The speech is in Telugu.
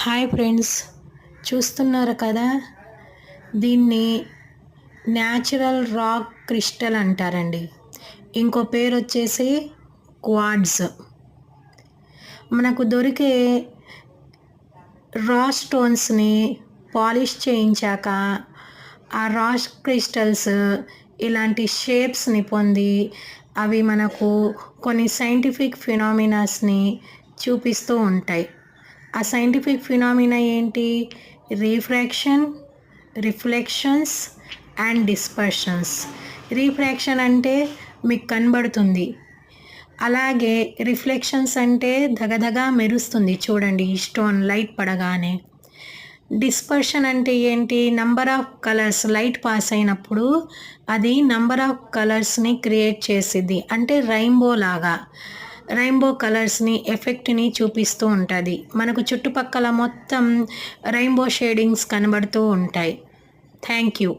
హాయ్ ఫ్రెండ్స్, చూస్తున్నారు కదా, దీన్ని న్యాచురల్ రాక్ క్రిస్టల్ అంటారండి. ఇంకో పేరు వచ్చేసి క్వార్ట్జ్. మనకు దొరికే రా స్టోన్స్ని పాలిష్ చేయించాక ఆ రాక్ క్రిస్టల్స్ ఇలాంటి షేప్స్ని పొంది అవి మనకు కొన్ని సైంటిఫిక్ ఫినామినాస్ని చూపిస్తూ ఉంటాయి. ఆ సైంటిఫిక్ ఫినామినా ఏంటి? Refraction, reflections and dispersions. Refraction అంటే మీకు కనబడుతుంది, అలాగే రిఫ్లెక్షన్స్ అంటే దగదగా మెరుస్తుంది చూడండి ఈ స్టోన్ లైట్ పడగానే. డిస్పర్షన్ అంటే ఏంటి? Number of colours light pass అయినప్పుడు అది నంబర్ ఆఫ్ కలర్స్ని క్రియేట్ చేసిద్ది, అంటే రెయిన్బో లాగా రెయిన్బో కలర్స్ని ఎఫెక్ట్ని చూపిస్తూ ఉంటుంది. మనకు చుట్టుపక్కల మొత్తం రెయిన్బో షేడింగ్స్ కనబడుతూ ఉంటాయి. Thank you.